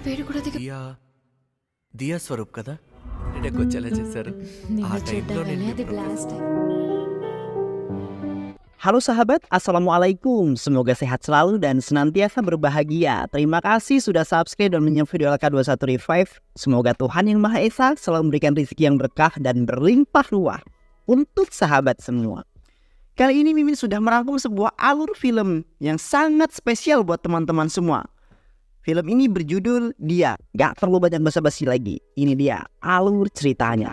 పేరు కూడా దియా దియా స్వరూప్ కదా వచ్చేలా చేశారు ఆ టైంలో నేను మీ professor. Halo sahabat, Assalamualaikum. Semoga sehat selalu dan senantiasa berbahagia. Terima kasih sudah subscribe dan menonton video LK21 Revive. Semoga Tuhan Yang Maha Esa selalu memberikan rezeki yang berkah dan berlimpah ruah untuk sahabat semua. Kali ini Mimin sudah merangkum sebuah alur film yang sangat spesial buat teman-teman semua. Film ini berjudul Dia. Gak perlu banyak basa-basi lagi. Ini dia alur ceritanya.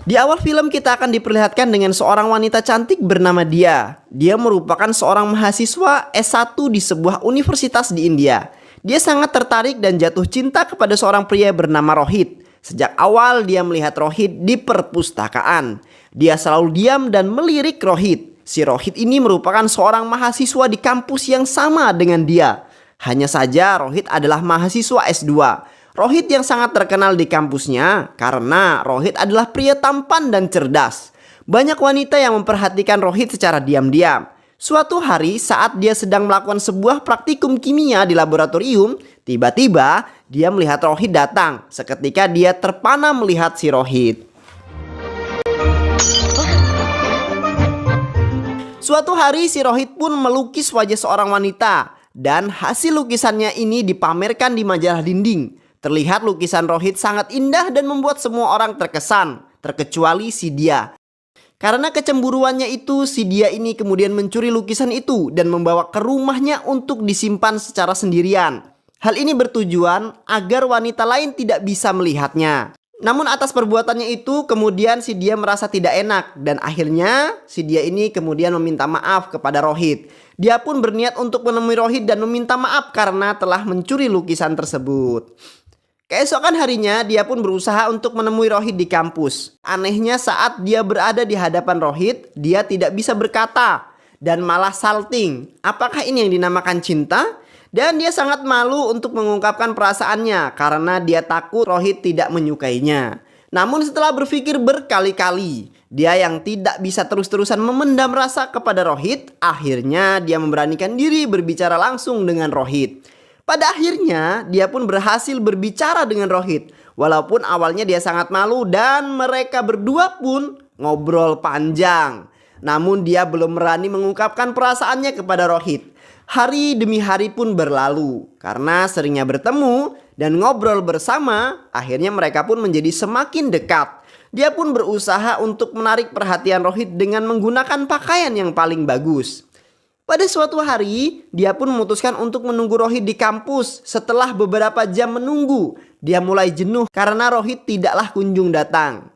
Di awal film kita akan diperlihatkan dengan seorang wanita cantik bernama Dia. Dia merupakan seorang mahasiswa S1 di sebuah universitas di India. Dia sangat tertarik dan jatuh cinta kepada seorang pria bernama Rohit. Sejak awal dia melihat Rohit di perpustakaan. Dia selalu diam dan melirik Rohit. Si Rohit ini merupakan seorang mahasiswa di kampus yang sama dengan dia. Hanya saja Rohit adalah mahasiswa S2. Rohit yang sangat terkenal di kampusnya karena Rohit adalah pria tampan dan cerdas. Banyak wanita yang memperhatikan Rohit secara diam-diam. Suatu hari saat dia sedang melakukan sebuah praktikum kimia di laboratorium, tiba-tiba dia melihat Rohit datang. Seketika dia terpana melihat si Rohit. Suatu hari si Rohit pun melukis wajah seorang wanita dan hasil lukisannya ini dipamerkan di majalah dinding. Terlihat lukisan Rohit sangat indah dan membuat semua orang terkesan, terkecuali si Dia. Karena kecemburuannya itu, si Dia ini kemudian mencuri lukisan itu dan membawa ke rumahnya untuk disimpan secara sendirian. Hal ini bertujuan agar wanita lain tidak bisa melihatnya. Namun atas perbuatannya itu kemudian si Dia merasa tidak enak dan akhirnya si Dia ini kemudian meminta maaf kepada Rohit. Dia pun berniat untuk menemui Rohit dan meminta maaf karena telah mencuri lukisan tersebut. Keesokan harinya dia pun berusaha untuk menemui Rohit di kampus. Anehnya saat dia berada di hadapan Rohit, dia tidak bisa berkata dan malah salting. Apakah ini yang dinamakan cinta? Dan dia sangat malu untuk mengungkapkan perasaannya karena dia takut Rohit tidak menyukainya. Namun setelah berpikir berkali-kali, dia yang tidak bisa terus-terusan memendam rasa kepada Rohit, akhirnya dia memberanikan diri berbicara langsung dengan Rohit. Pada akhirnya dia pun berhasil berbicara dengan Rohit. Walaupun awalnya dia sangat malu dan mereka berdua pun ngobrol panjang. Namun dia belum berani mengungkapkan perasaannya kepada Rohit. Hari demi hari pun berlalu. Karena seringnya bertemu dan ngobrol bersama, akhirnya mereka pun menjadi semakin dekat. Dia pun berusaha untuk menarik perhatian Rohit dengan menggunakan pakaian yang paling bagus. Pada suatu hari, dia pun memutuskan untuk menunggu Rohit di kampus. Setelah beberapa jam menunggu, dia mulai jenuh karena Rohit tidaklah kunjung datang.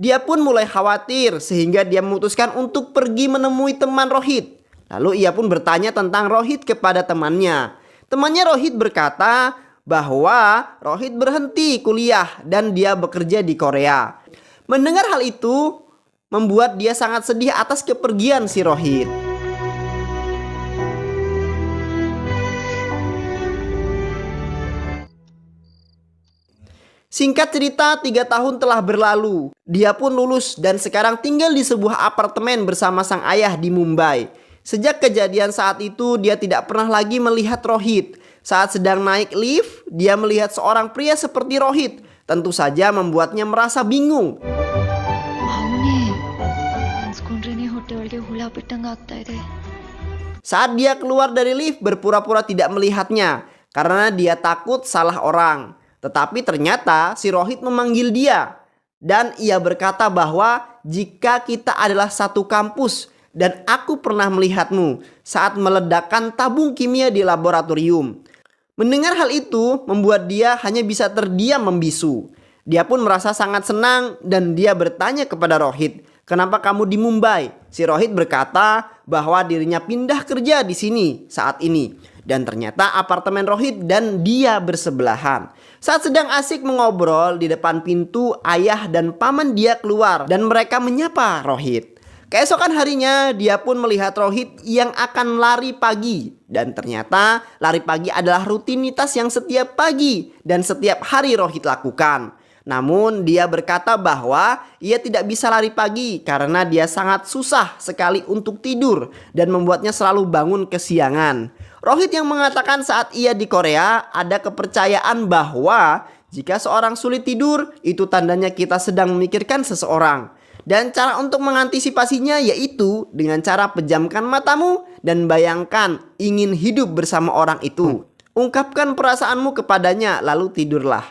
Dia pun mulai khawatir sehingga dia memutuskan untuk pergi menemui teman Rohit. Lalu ia pun bertanya tentang Rohit kepada temannya. Temannya Rohit berkata bahwa Rohit berhenti kuliah dan dia bekerja di Korea. Mendengar hal itu, membuat dia sangat sedih atas kepergian si Rohit. Singkat cerita, 3 tahun telah berlalu. Dia pun lulus dan sekarang tinggal di sebuah apartemen bersama sang ayah di Mumbai. Sejak kejadian saat itu, dia tidak pernah lagi melihat Rohit. Saat sedang naik lift, dia melihat seorang pria seperti Rohit. Tentu saja membuatnya merasa bingung. Saat dia keluar dari lift, berpura-pura tidak melihatnya karena dia takut salah orang. Tetapi ternyata si Rohit memanggil dia. Dan ia berkata bahwa jika kita adalah satu kampus dan aku pernah melihatmu saat meledakkan tabung kimia di laboratorium. Mendengar hal itu membuat dia hanya bisa terdiam membisu. Dia pun merasa sangat senang dan dia bertanya kepada Rohit, "Kenapa kamu di Mumbai?" Si Rohit berkata bahwa dirinya pindah kerja di sini saat ini. Dan ternyata apartemen Rohit dan dia bersebelahan. Saat sedang asik mengobrol di depan pintu, ayah dan paman dia keluar dan mereka menyapa Rohit. Keesokan harinya dia pun melihat Rohit yang akan lari pagi. Dan ternyata lari pagi adalah rutinitas yang setiap pagi dan setiap hari Rohit lakukan. Namun dia berkata bahwa ia tidak bisa lari pagi karena dia sangat susah sekali untuk tidur dan membuatnya selalu bangun kesiangan. Rohit yang mengatakan saat ia di Korea ada kepercayaan bahwa jika seorang sulit tidur itu tandanya kita sedang memikirkan seseorang. Dan cara untuk mengantisipasinya yaitu dengan cara pejamkan matamu dan bayangkan ingin hidup bersama orang itu. Ungkapkan perasaanmu kepadanya lalu tidurlah.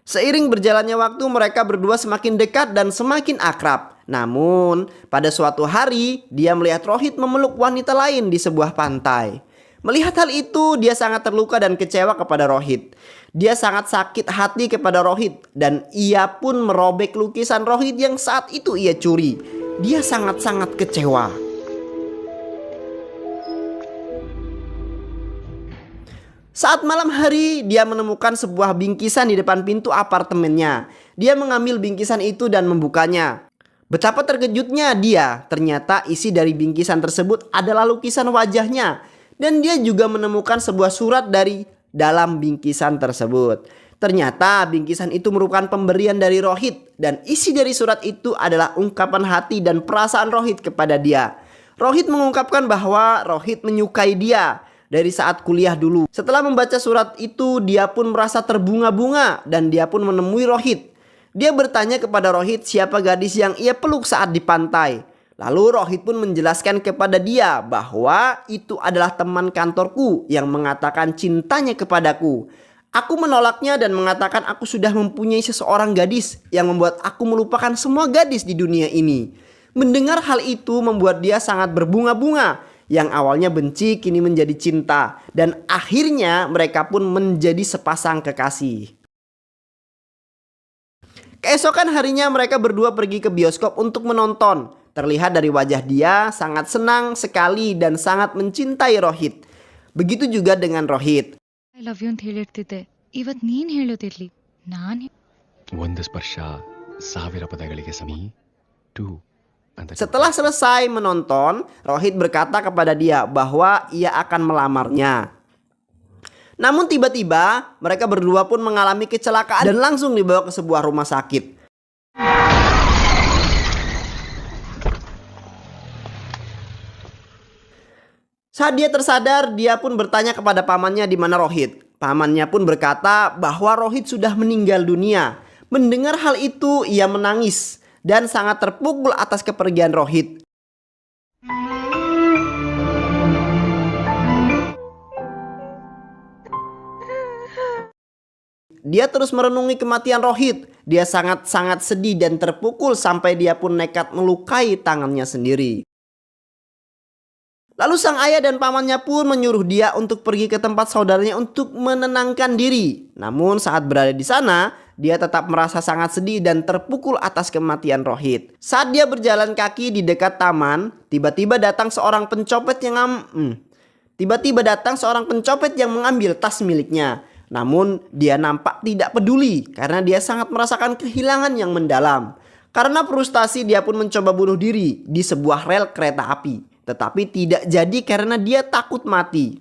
Seiring berjalannya waktu mereka berdua semakin dekat dan semakin akrab. Namun pada suatu hari dia melihat Rohit memeluk wanita lain di sebuah pantai. Melihat hal itu dia sangat terluka dan kecewa kepada Rohit. Dia sangat sakit hati kepada Rohit dan ia pun merobek lukisan Rohit yang saat itu ia curi. Dia sangat-sangat kecewa. Saat malam hari dia menemukan sebuah bingkisan di depan pintu apartemennya. Dia mengambil bingkisan itu dan membukanya. Betapa terkejutnya dia, ternyata isi dari bingkisan tersebut adalah lukisan wajahnya. Dan dia juga menemukan sebuah surat dari dalam bingkisan tersebut. Ternyata bingkisan itu merupakan pemberian dari Rohit. Dan isi dari surat itu adalah ungkapan hati dan perasaan Rohit kepada dia. Rohit mengungkapkan bahwa Rohit menyukai dia dari saat kuliah dulu. Setelah membaca surat itu dia pun merasa terbunga-bunga dan dia pun menemui Rohit. Dia bertanya kepada Rohit siapa gadis yang ia peluk saat di pantai. Lalu Rohit pun menjelaskan kepada dia bahwa itu adalah teman kantorku yang mengatakan cintanya kepadaku. Aku menolaknya dan mengatakan aku sudah mempunyai seseorang gadis yang membuat aku melupakan semua gadis di dunia ini. Mendengar hal itu membuat dia sangat berbunga-bunga. Yang awalnya benci kini menjadi cinta. Dan akhirnya mereka pun menjadi sepasang kekasih. Keesokan harinya mereka berdua pergi ke bioskop untuk menonton. Terlihat dari wajah dia sangat senang sekali dan sangat mencintai Rohit. Begitu juga dengan Rohit. I love you ಅಂತ ಹೇಳಿರ್ತಿದ್ದೆ ಇವತ್ತು ನೀನು ಹೇಳೋದಿರ್ಲಿ ನಾನು ಒಂದು ಸ್ಪರ್ಶ ಸಾವಿರ ಪದಗಳಿಗೆ ಸಮಿ ಟು ಅಂತ Setelah selesai menonton, Rohit berkata kepada dia bahwa ia akan melamarnya. Namun tiba-tiba mereka berdua pun mengalami kecelakaan dan langsung dibawa ke sebuah rumah sakit. Saat dia tersadar, dia pun bertanya kepada pamannya di mana Rohit. Pamannya pun berkata bahwa Rohit sudah meninggal dunia. Mendengar hal itu, ia menangis dan sangat terpukul atas kepergian Rohit. Dia terus merenungi kematian Rohit. Dia sangat-sangat sedih dan terpukul sampai dia pun nekat melukai tangannya sendiri. Lalu sang ayah dan pamannya pun menyuruh dia untuk pergi ke tempat saudaranya untuk menenangkan diri. Namun saat berada di sana, dia tetap merasa sangat sedih dan terpukul atas kematian Rohit. Saat dia berjalan kaki di dekat taman, tiba-tiba datang seorang pencopet yang mengambil tas miliknya. Namun dia nampak tidak peduli karena dia sangat merasakan kehilangan yang mendalam. Karena frustasi dia pun mencoba bunuh diri di sebuah rel kereta api. Tetapi tidak jadi karena dia takut mati.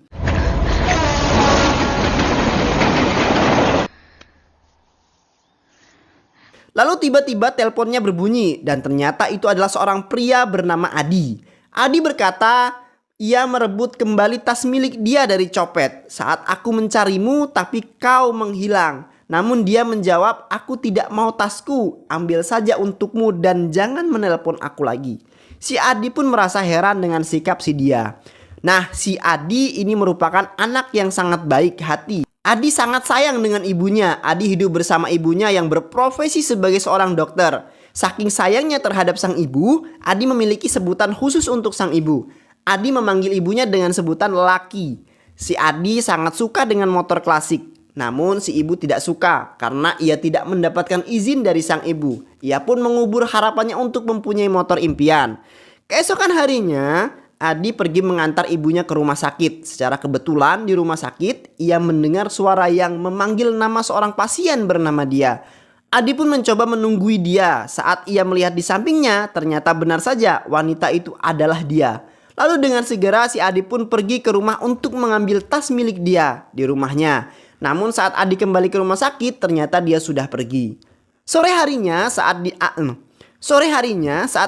Lalu tiba-tiba teleponnya berbunyi dan ternyata itu adalah seorang pria bernama Adi. Adi berkata, ia merebut kembali tas milik dia dari copet. Saat aku mencarimu tapi kau menghilang. Namun dia menjawab, aku tidak mau tasku. Ambil saja untukmu dan jangan menelpon aku lagi. Si Adi pun merasa heran dengan sikap si dia. Nah, si Adi ini merupakan anak yang sangat baik hati. Adi sangat sayang dengan ibunya. Adi hidup bersama ibunya yang berprofesi sebagai seorang dokter. Saking sayangnya terhadap sang ibu, Adi memiliki sebutan khusus untuk sang ibu. Adi memanggil ibunya dengan sebutan Laki. Si Adi sangat suka dengan motor klasik. Namun si ibu tidak suka karena ia tidak mendapatkan izin dari sang ibu. Ia pun mengubur harapannya untuk mempunyai motor impian. Keesokan harinya, Adi pergi mengantar ibunya ke rumah sakit. Secara kebetulan di rumah sakit, ia mendengar suara yang memanggil nama seorang pasien bernama dia. Adi pun mencoba menunggui dia. Saat ia melihat di sampingnya, ternyata benar saja wanita itu adalah dia. Lalu dengan segera si Adi pun pergi ke rumah untuk mengambil tas milik dia di rumahnya. Namun saat Adi kembali ke rumah sakit, ternyata dia sudah pergi. Sore harinya saat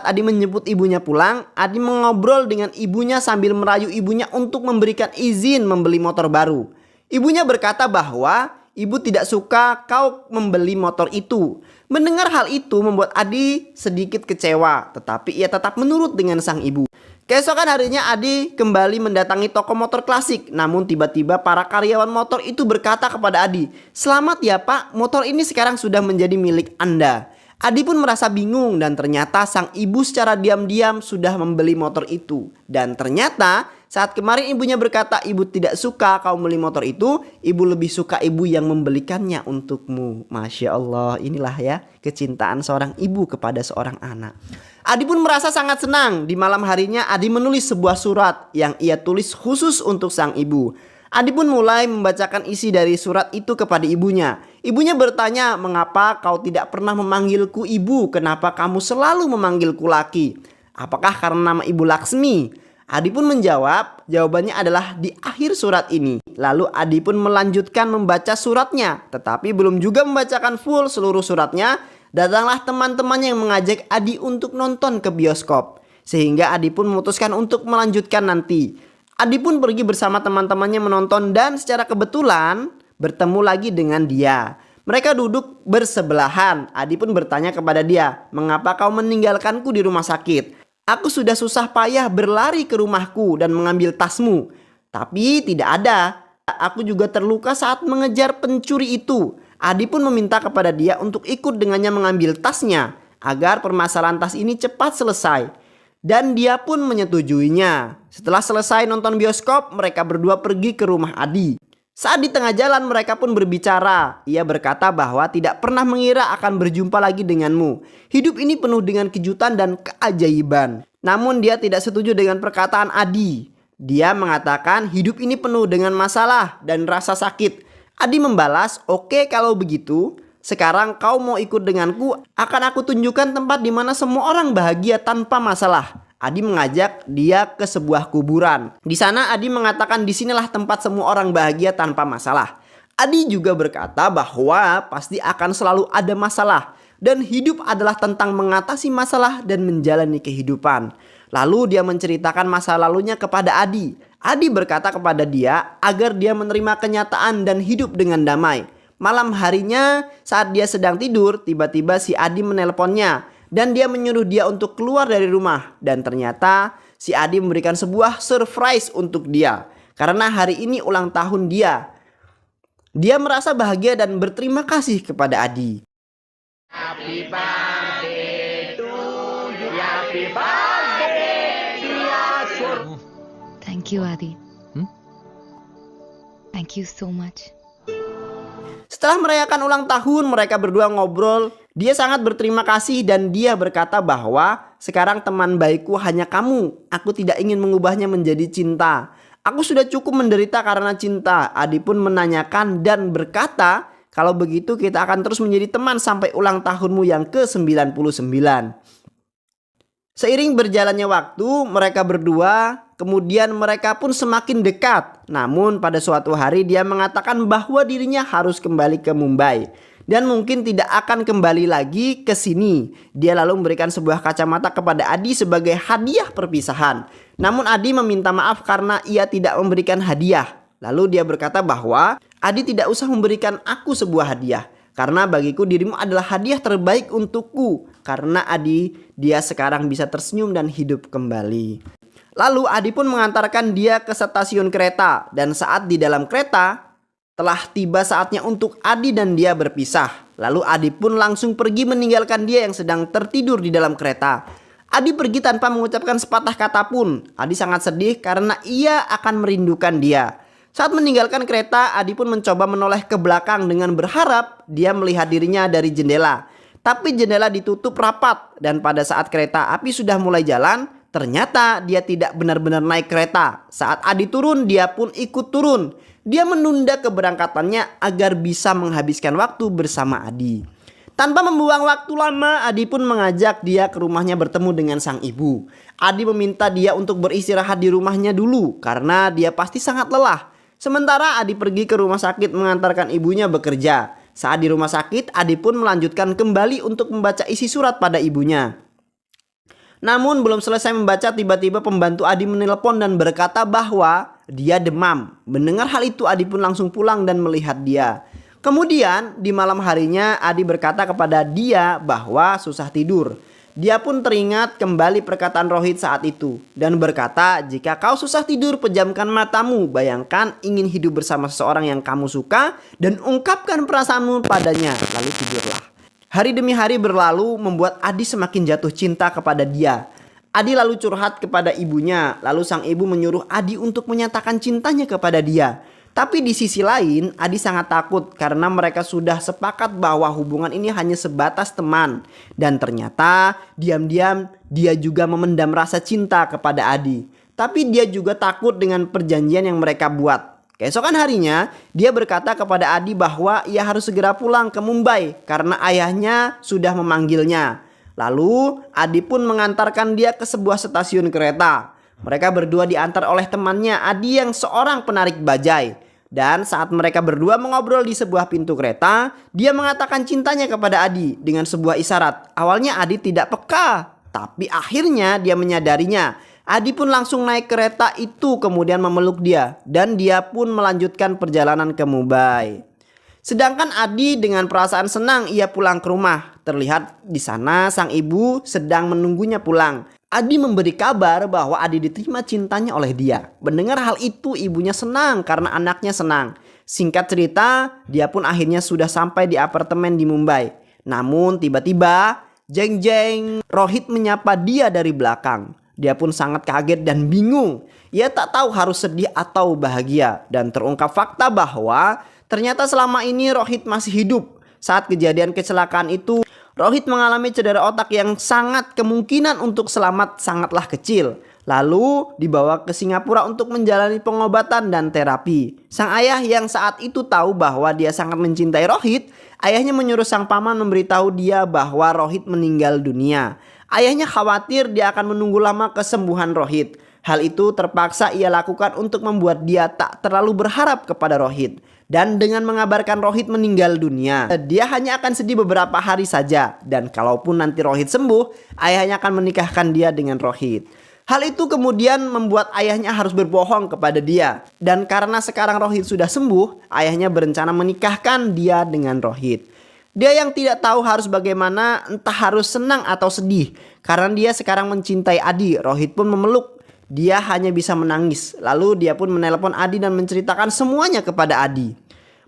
Adi menjemput ibunya pulang, Adi mengobrol dengan ibunya sambil merayu ibunya untuk memberikan izin membeli motor baru. Ibunya berkata bahwa ibu tidak suka kau membeli motor itu. Mendengar hal itu membuat Adi sedikit kecewa, tetapi ia tetap menurut dengan sang ibu. Keesokan harinya Adi kembali mendatangi toko motor klasik. Namun tiba-tiba para karyawan motor itu berkata kepada Adi, "Selamat ya Pak, motor ini sekarang sudah menjadi milik Anda." Adi pun merasa bingung dan ternyata sang ibu secara diam-diam sudah membeli motor itu. Dan ternyata saat kemarin ibunya berkata ibu tidak suka kau membeli motor itu, ibu lebih suka ibu yang membelikannya untukmu. Masya Allah, inilah ya kecintaan seorang ibu kepada seorang anak. Adi pun merasa sangat senang. Di malam harinya Adi menulis sebuah surat yang ia tulis khusus untuk sang ibu. Adi pun mulai membacakan isi dari surat itu kepada ibunya. Ibunya bertanya, "Mengapa kau tidak pernah memanggilku ibu? Kenapa kamu selalu memanggilku laki? Apakah karena nama ibu Laksmi?" Adi pun menjawab, jawabannya adalah di akhir surat ini. Lalu Adi pun melanjutkan membaca suratnya. Tetapi belum juga membacakan full seluruh suratnya, datanglah teman-temannya yang mengajak Adi untuk nonton ke bioskop. Sehingga Adi pun memutuskan untuk melanjutkan nanti. Adi pun pergi bersama teman-temannya menonton dan secara kebetulan bertemu lagi dengan dia. Mereka duduk bersebelahan. Adi pun bertanya kepada dia, "Mengapa kau meninggalkanku di rumah sakit? Aku sudah susah payah berlari ke rumahku dan mengambil tasmu. Tapi tidak ada. Aku juga terluka saat mengejar pencuri itu." Adi pun meminta kepada dia untuk ikut dengannya mengambil tasnya agar permasalahan tas ini cepat selesai. Dan dia pun menyetujuinya. Setelah selesai nonton bioskop, mereka berdua pergi ke rumah Adi. Saat di tengah jalan mereka pun berbicara. Ia berkata bahwa tidak pernah mengira akan berjumpa lagi denganmu. Hidup ini penuh dengan kejutan dan keajaiban. Namun dia tidak setuju dengan perkataan Adi. Dia mengatakan hidup ini penuh dengan masalah dan rasa sakit. Adi membalas, "Oke kalau begitu. Sekarang kau mau ikut denganku, akan aku tunjukkan tempat di mana semua orang bahagia tanpa masalah." Adi mengajak dia ke sebuah kuburan. Di sana Adi mengatakan disinilah tempat semua orang bahagia tanpa masalah. Adi juga berkata bahwa pasti akan selalu ada masalah. Dan hidup adalah tentang mengatasi masalah dan menjalani kehidupan. Lalu dia menceritakan masa lalunya kepada Adi. Adi berkata kepada dia agar dia menerima kenyataan dan hidup dengan damai. Malam harinya saat dia sedang tidur, tiba-tiba si Adi menelponnya dan dia menyuruh dia untuk keluar dari rumah. Dan ternyata si Adi memberikan sebuah surprise untuk dia karena hari ini ulang tahun dia. Dia merasa bahagia dan berterima kasih kepada Adi. Happy birthday to you. Happy birthday dear. Thank you, Adi. Thank you so much. Setelah merayakan ulang tahun, mereka berdua ngobrol. Dia sangat berterima kasih dan dia berkata bahwa sekarang teman baikku hanya kamu. Aku tidak ingin mengubahnya menjadi cinta. Aku sudah cukup menderita karena cinta. Adi pun menanyakan dan berkata, kalau begitu kita akan terus menjadi teman sampai ulang tahunmu yang ke-99. Seiring berjalannya waktu, mereka berdua kemudian mereka pun semakin dekat. Namun pada suatu hari dia mengatakan bahwa dirinya harus kembali ke Mumbai dan mungkin tidak akan kembali lagi ke sini. Dia lalu memberikan sebuah kacamata kepada Adi sebagai hadiah perpisahan. Namun Adi meminta maaf karena ia tidak memberikan hadiah. Lalu dia berkata bahwa Adi tidak usah memberikan aku sebuah hadiah. Karena bagiku dirimu adalah hadiah terbaik untukku. Karena Adi, dia sekarang bisa tersenyum dan hidup kembali. Lalu Adi pun mengantarkan dia ke stasiun kereta. Dan saat di dalam kereta, telah tiba saatnya untuk Adi dan dia berpisah. Lalu Adi pun langsung pergi meninggalkan dia yang sedang tertidur di dalam kereta. Adi pergi tanpa mengucapkan sepatah kata pun. Adi sangat sedih karena ia akan merindukan dia. Saat meninggalkan kereta, Adi pun mencoba menoleh ke belakang dengan berharap dia melihat dirinya dari jendela. Tapi jendela ditutup rapat dan pada saat kereta api sudah mulai jalan, ternyata dia tidak benar-benar naik kereta. Saat Adi turun, dia pun ikut turun. Dia menunda keberangkatannya agar bisa menghabiskan waktu bersama Adi. Tanpa membuang waktu lama, Adi pun mengajak dia ke rumahnya bertemu dengan sang ibu. Adi meminta dia untuk beristirahat di rumahnya dulu karena dia pasti sangat lelah. Sementara Adi pergi ke rumah sakit mengantarkan ibunya bekerja. Saat di rumah sakit, Adi pun melanjutkan kembali untuk membaca isi surat pada ibunya. Namun belum selesai membaca, tiba-tiba pembantu Adi menelpon dan berkata bahwa dia demam. Mendengar hal itu, Adi pun langsung pulang dan melihat dia. Kemudian di malam harinya Adi berkata kepada dia bahwa susah tidur. Dia pun teringat kembali perkataan Rohit saat itu dan berkata, jika kau susah tidur pejamkan matamu, bayangkan ingin hidup bersama seseorang yang kamu suka dan ungkapkan perasaanmu padanya, lalu tidurlah. Hari demi hari berlalu membuat Adi semakin jatuh cinta kepada dia. Adi lalu curhat kepada ibunya, lalu sang ibu menyuruh Adi untuk menyatakan cintanya kepada dia. Tapi di sisi lain, Adi sangat takut karena mereka sudah sepakat bahwa hubungan ini hanya sebatas teman. Dan ternyata diam-diam dia juga memendam rasa cinta kepada Adi. Tapi dia juga takut dengan perjanjian yang mereka buat. Keesokan harinya, dia berkata kepada Adi bahwa ia harus segera pulang ke Mumbai karena ayahnya sudah memanggilnya. Lalu Adi pun mengantarkan dia ke sebuah stasiun kereta. Mereka berdua diantar oleh temannya Adi yang seorang penarik bajai. Dan saat mereka berdua mengobrol di sebuah pintu kereta, dia mengatakan cintanya kepada Adi dengan sebuah isyarat. Awalnya Adi tidak peka, tapi akhirnya dia menyadarinya. Adi pun langsung naik kereta itu kemudian memeluk dia. Dan dia pun melanjutkan perjalanan ke Mumbai. Sedangkan Adi dengan perasaan senang ia pulang ke rumah. Terlihat di sana sang ibu sedang menunggunya pulang. Adi memberi kabar bahwa Adi diterima cintanya oleh dia. Mendengar hal itu ibunya senang karena anaknya senang. Singkat cerita, dia pun akhirnya sudah sampai di apartemen di Mumbai. Namun tiba-tiba, jeng jeng, Rohit menyapa dia dari belakang. Dia pun sangat kaget dan bingung. Ia tak tahu harus sedih atau bahagia. Dan terungkap fakta bahwa ternyata selama ini Rohit masih hidup. Saat kejadian kecelakaan itu, Rohit mengalami cedera otak yang sangat kemungkinan untuk selamat sangatlah kecil. Lalu dibawa ke Singapura untuk menjalani pengobatan dan terapi. Sang ayah yang saat itu tahu bahwa dia sangat mencintai Rohit, ayahnya menyuruh sang paman memberitahu dia bahwa Rohit meninggal dunia. Ayahnya khawatir dia akan menunggu lama kesembuhan Rohit. Hal itu terpaksa ia lakukan untuk membuat dia tak terlalu berharap kepada Rohit. Dan dengan mengabarkan Rohit meninggal dunia, dia hanya akan sedih beberapa hari saja. Dan kalaupun nanti Rohit sembuh, ayahnya akan menikahkan dia dengan Rohit. Hal itu kemudian membuat ayahnya harus berbohong kepada dia. Dan karena sekarang Rohit sudah sembuh, ayahnya berencana menikahkan dia dengan Rohit. Dia yang tidak tahu harus bagaimana, entah harus senang atau sedih. Karena dia sekarang mencintai Adi, Rohit pun memeluk. Dia hanya bisa menangis. Lalu dia pun menelpon Adi dan menceritakan semuanya kepada Adi.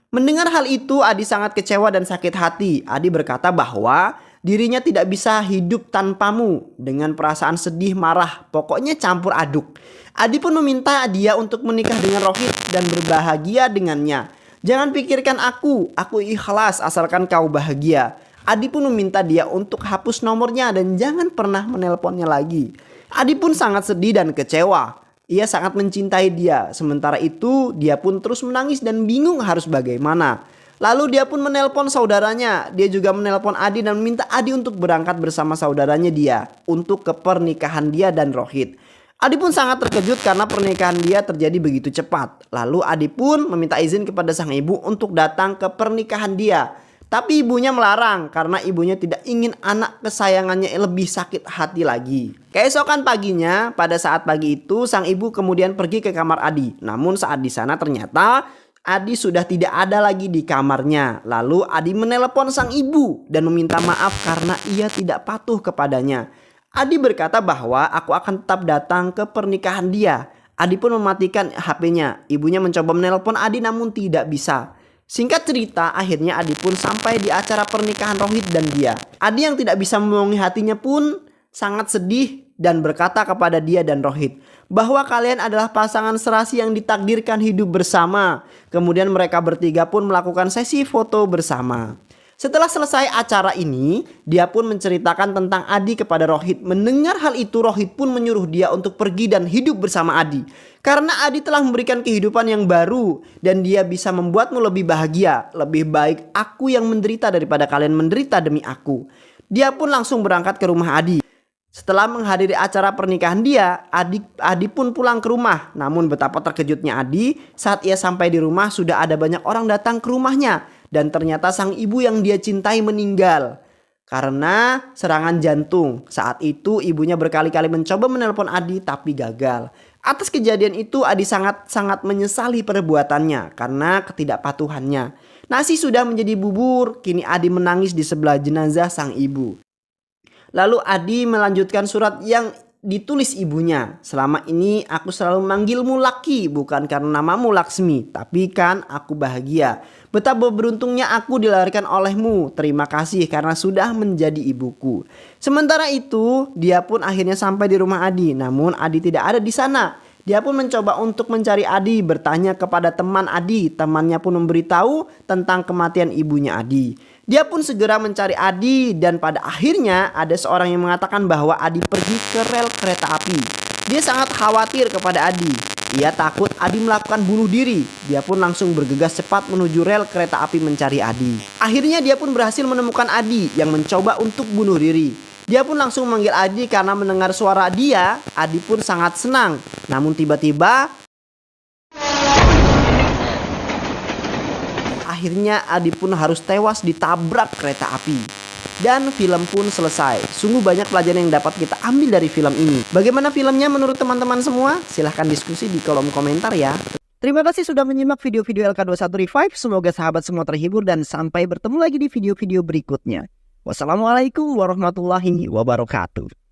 Mendengar hal itu, Adi sangat kecewa dan sakit hati. Adi berkata bahwa dirinya tidak bisa hidup tanpamu. Dengan perasaan sedih, marah, pokoknya campur aduk. Adi pun meminta dia untuk menikah dengan Rohit dan berbahagia dengannya. Jangan pikirkan aku ikhlas asalkan kau bahagia. Adi pun meminta dia untuk hapus nomornya dan jangan pernah menelponnya lagi. Adi pun sangat sedih dan kecewa. Ia sangat mencintai dia. Sementara itu dia pun terus menangis dan bingung harus bagaimana. Lalu dia pun menelpon saudaranya. Dia juga menelpon Adi dan meminta Adi untuk berangkat bersama saudaranya dia untuk ke pernikahan dia dan Rohit. Adi pun sangat terkejut karena pernikahan dia terjadi begitu cepat. Lalu Adi pun meminta izin kepada sang ibu untuk datang ke pernikahan dia. Tapi ibunya melarang karena ibunya tidak ingin anak kesayangannya lebih sakit hati lagi. Keesokan paginya, pada saat pagi itu sang ibu kemudian pergi ke kamar Adi. Namun saat di sana ternyata Adi sudah tidak ada lagi di kamarnya. Lalu Adi menelepon sang ibu dan meminta maaf karena ia tidak patuh kepadanya. Adi berkata bahwa aku akan tetap datang ke pernikahan dia. Adi pun mematikan HP-nya. Ibunya mencoba menelpon Adi namun tidak bisa. Singkat cerita, akhirnya Adi pun sampai di acara pernikahan Rohit dan dia. Adi yang tidak bisa membohongi hatinya pun sangat sedih dan berkata kepada dia dan Rohit bahwa kalian adalah pasangan serasi yang ditakdirkan hidup bersama. Kemudian mereka bertiga pun melakukan sesi foto bersama. Setelah selesai acara ini, dia pun menceritakan tentang Adi kepada Rohit. Mendengar hal itu, Rohit pun menyuruh dia untuk pergi dan hidup bersama Adi. Karena Adi telah memberikan kehidupan yang baru dan dia bisa membuatmu lebih bahagia. Lebih baik aku yang menderita daripada kalian menderita demi aku. Dia pun langsung berangkat ke rumah Adi. Setelah menghadiri acara pernikahan dia, Adi pun pulang ke rumah. Namun betapa terkejutnya Adi saat ia sampai di rumah sudah ada banyak orang datang ke rumahnya. Dan ternyata sang ibu yang dia cintai meninggal karena serangan jantung. Saat itu ibunya berkali-kali mencoba menelpon Adi tapi gagal. Atas kejadian itu Adi sangat menyesali perbuatannya karena ketidakpatuhannya. Nasi sudah menjadi bubur, kini Adi menangis di sebelah jenazah sang ibu. Lalu Adi melanjutkan surat yang ditulis ibunya. Selama ini aku selalu memanggilmu Laki, bukan karena namamu Laksmi, tapi kan aku bahagia. Betapa beruntungnya aku dilahirkan olehmu. Terima kasih karena sudah menjadi ibuku. Sementara itu, dia pun akhirnya sampai di rumah Adi. Namun Adi tidak ada di sana. Dia pun mencoba untuk mencari Adi, bertanya kepada teman Adi. Temannya pun memberitahu tentang kematian ibunya Adi. Dia pun segera mencari Adi dan pada akhirnya ada seorang yang mengatakan bahwa Adi pergi ke rel kereta api. Dia sangat khawatir kepada Adi. Ia takut Adi melakukan bunuh diri. Dia pun langsung bergegas cepat menuju rel kereta api mencari Adi. Akhirnya dia pun berhasil menemukan Adi yang mencoba untuk bunuh diri. Dia pun langsung memanggil Adi karena mendengar suara dia. Adi pun sangat senang. Namun tiba-tiba akhirnya Adi pun harus tewas ditabrak kereta api. Dan film pun selesai. Sungguh banyak pelajaran yang dapat kita ambil dari film ini. Bagaimana filmnya menurut teman-teman semua? Silahkan diskusi di kolom komentar ya. Terima kasih sudah menyimak video-video LK21 Revive. Semoga sahabat semua terhibur dan sampai bertemu lagi di video-video berikutnya. Wassalamualaikum warahmatullahi wabarakatuh.